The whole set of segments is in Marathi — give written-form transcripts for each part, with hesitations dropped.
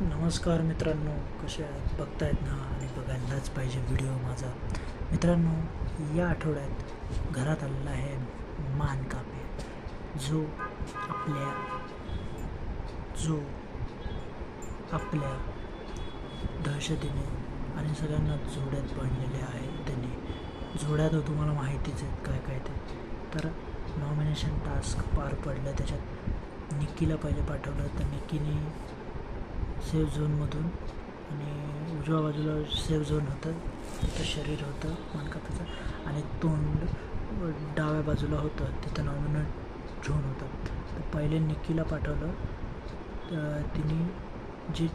नमस्कार मित्रांनो, कसे आहात? बघतायत ना आणि बघायलाच पाहिजे व्हिडिओ माझा. मित्रांनो, या आठवड्यात घरात आलेला आहे मानकापे, जो आपल्या जो आपल्या दहशतीने आणि सगळ्यांना जोड्यात बांधलेले आहे. त्यांनी जोड्या तर तुम्हाला माहितीच आहेत काय काय ते. तर नॉमिनेशन टास्क पार पडलं, त्याच्यात निक्कीला पहिले पाठवलं. तर निक्कीने सेफ झोनमधून आणि उजव्या बाजूला सेफ झोन होतं, तिथं शरीर होतं मानकापाचं, आणि तोंड डाव्या बाजूला होतं, तिथं नॉमिनेट झोन होतं. तर पहिले निक्कीला पाठवलं. तिने जे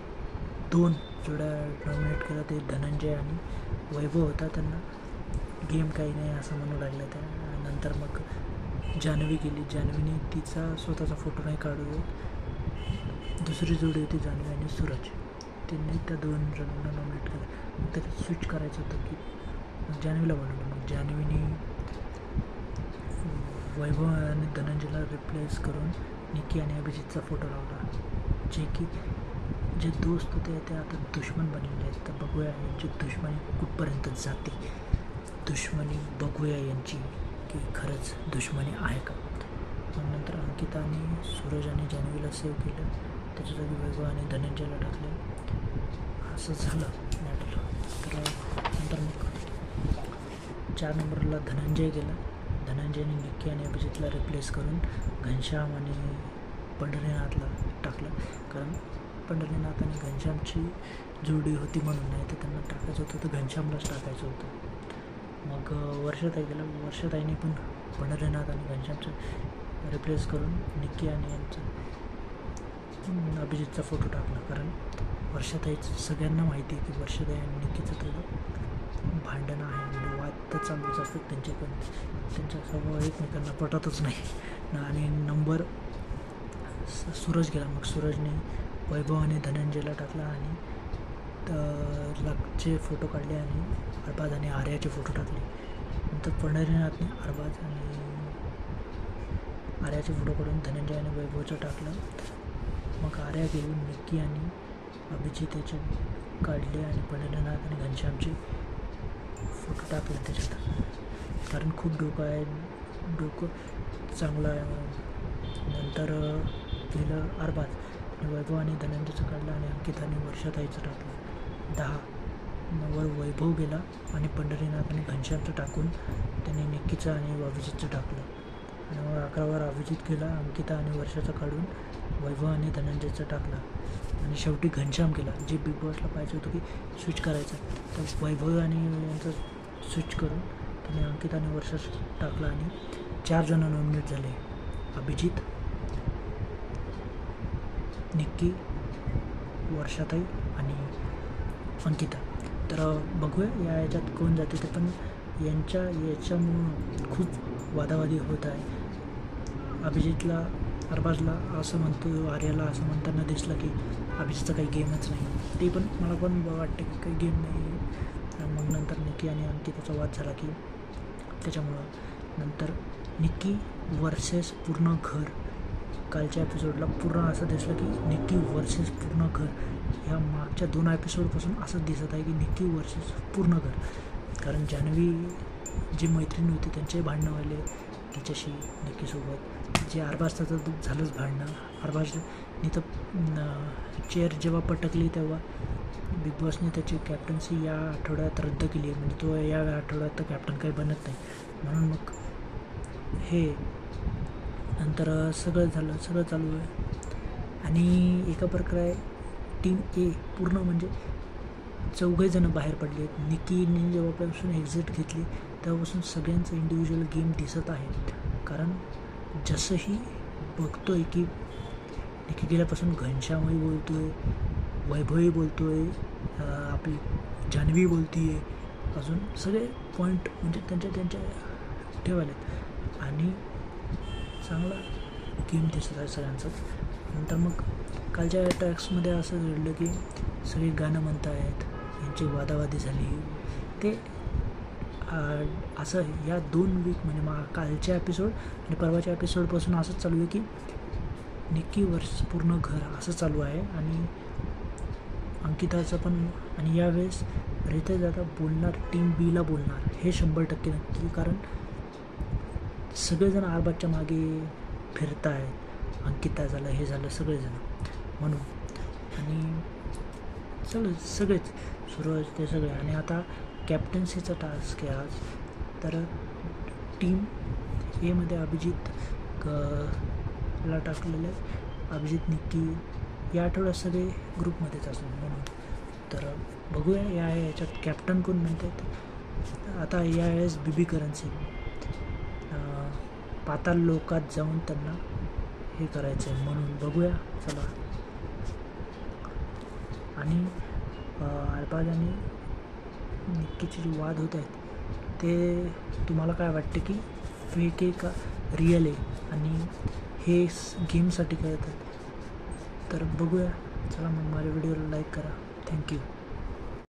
2 जोड्या नॉमिनेट केलं ते धनंजय आणि वैभव होता. त्यांना गेम काही नाही असं म्हणू लागलं. त्यानंतर मग जान्हवी गेली. जान्हवीने तिचा स्वतःचा फोटो नाही काढू देत. दुसरी जोडी होती जान्हवी आणि सूरज. त्यांनी त्या 2 जणांना नॉमिनेट केलं. मग त्याच्यात स्विच करायचं होतं की मग जान्हवीला बोलवलं. मग जान्हवीने वैभव आणि धनंजयला रिप्लेस करून निक्की आणि अभिजितचा फोटो लावला. जे दोस्त होते ते आता दुश्मन बनलेले आहेत. तर बघूया यांची दुश्मनी कुठपर्यंत जाते. दुश्मनी बघूया यांची की खरंच दुश्मनी आहे का. मग नंतर अंकिता आणि सूरज आणि जान्हवीला सेव्ह केलं. त्याच्या जागी वैभव आणि धनंजयला टाकले. असं झालं मॅटर. तर नंतर मग 4 नंबरला धनंजय गेला. धनंजयने निक्की आणि अभिजितला रिप्लेस करून घनश्याम आणि पंढरीनाथला टाकलं. कारण पंढरीनाथ आणि घनश्यामची जोडी होती म्हणून, नाही तर त्यांना टाकायचं होतं तर घनश्यामलाच टाकायचं होतं. मग वर्षाताई गेला. वर्षाताईने पण पंढरीनाथ आणि घनश्यामचं रिप्लेस करून निक्की आणि यांचं अभिजितचा फोटो टाकला. कारण वर्षाताईचं सगळ्यांना माहिती आहे की वर्षाताई आणि निक्कीचं थोडं भांडणं आहे, म्हणजे वाद तर चालूच असतात त्यांच्याकडून. त्यांच्या स्वभाव एकमेकांना पटतच नाही. आणि नंबर सूरज गेला. मग सूरजने वैभव आणि धनंजयला टाकला आणि लकचे फोटो काढले आणि अरबाज आणि आर्याचे फोटो टाकले. नंतर पंढरीनाथने अरबाज आणि आर्याचे फोटो काढून धनंजय आणि वैभवचं टाकलं. मग आर्या घेऊन निक्की आणि अभिजित याचे काढले आणि पंढरीनाथ आणि घनश्यामचे फोटो टाकले त्याच्यात. कारण खूप डोकं चांगलं आहे म्हणून. नंतर गेलं अरबाज आणि वैभव आणि धनंजयचं काढलं आणि अंकिताने वर्षाताईचं टाकलं. 10 वर वैभव गेला आणि पंढरीनाथ आणि घनश्यामचं टाकून त्यांनी निक्कीचं आणि अभिजितचं टाकलं. आणि 11 अभिजित गेला. अंकिता आणि वर्षाचं काढून वैभव आणि धनंजयचं टाकलं. आणि शेवटी घनश्याम गेला. जे बिग बॉसला पाहिजे होतं की स्विच करायचं, तर वैभव आणि यांचं स्विच करून त्याने अंकिता आणि वर्षाचं टाकलं आणि 4 जण नॉमिनेट झाले. अभिजित, निक्की, वर्षाताई आणि अंकिता. तर बघूया याच्यात कोण जाते ते. पण याच्यामुळं खूप वादावादी होत आहे. अभिजितला अरबाजला असं म्हणतो, आर्याला असं म्हणताना दिसलं की अभिजितचा काही गेमच नाही. ते पण मला पण वाटतं की काही गेम नाही. मग नंतर निक्की आणि अंकिताचा वाद झाला की त्याच्यामुळं. नंतर निक्की वर्सेस पूर्ण घर. कालच्या एपिसोडला पूर्ण असं दिसलं की निक्की वर्सेस पूर्ण घर. ह्या मागच्या 2 एपिसोडपासून असं दिसत आहे की निक्की वर्सेस पूर्ण घर. कारण जान्हवी जी मैत्रीण होती त्यांचेही भांडणं व्हायले तिच्याशी निक्कीसोबत. जे अरबाजचं तर झालंच भांडणं. अरबाजने तर चेअर जेव्हा पटकली तेव्हा बिग बॉसने त्याची कॅप्टन्सी या आठवड्यात रद्द केली आहे. म्हणजे तो या आठवड्यात तर कॅप्टन काही बनत नाही म्हणून. मग हे नंतर सगळं चालू आहे. आणि एका प्रकारे टीम ए पूर्ण म्हणजे 4 जणं बाहेर पडले आहेत. निक्कीने जेव्हापासून एक्झिट घेतली तेव्हापासून सगळ्यांचं इंडिव्हिज्युअल गेम दिसत आहे. कारण जसंही बघतो आहे की निक्की गेल्यापासून घनश्यामही बोलतो आहे, वैभवही बोलतो आहे, आपली जान्हवी बोलते आहे, अजून सगळे पॉईंट म्हणजे त्यांच्या ठेवायलेत आणि चांगला गेम दिसत आहे सगळ्यांचाच. नंतर मग कालच्या टॅक्समध्ये असं घडलं की सगळे गाणं म्हणत आहेत, यांची वादावादी झाली. ते असं या 2 वीक म्हणजे कालच्या एपिसोड आणि परवाच्या एपिसोडपासून असंच चालू आहे की निक्की वर्सेस पूर्ण घर असं चालू आहे. आणि अंकिताचं पण. आणि यावेळेस रितेश दादा बोलणार टीम बीला बोलणार हे 100% नक्की, कारण सगळेजण आरबाजच्या मागे फिरत आहेत. अंकिता झालं, हे झालं, सगळेजण म्हणून. आणि सगळेच सूरज ते सगळे. आणि आता कॅप्टन्सीचा टास्क आहे आज. तर टीम एमध्ये अभिजित ला टाकलेलं आहे. अभिजित, निक्की या आठवड्यात सगळे ग्रुपमध्येच असतात म्हणून. तर बघूया याच्यात कॅप्टन कोण म्हणतात. आता यावेळेस बीबी करन्सी पाताल लोकात जाऊन त्यांना हे करायचं आहे म्हणून. बघूया चला. आणि अरबाज आणि निक्कीचे जे वाद होत आहेत ते तुम्हाला काय वाटते की फेक आहे का रिअल आहे, आणि हे गेमसाठी करतात. तर बघूया चला. मग माझ्या व्हिडिओला लाईक करा. थँक्यू.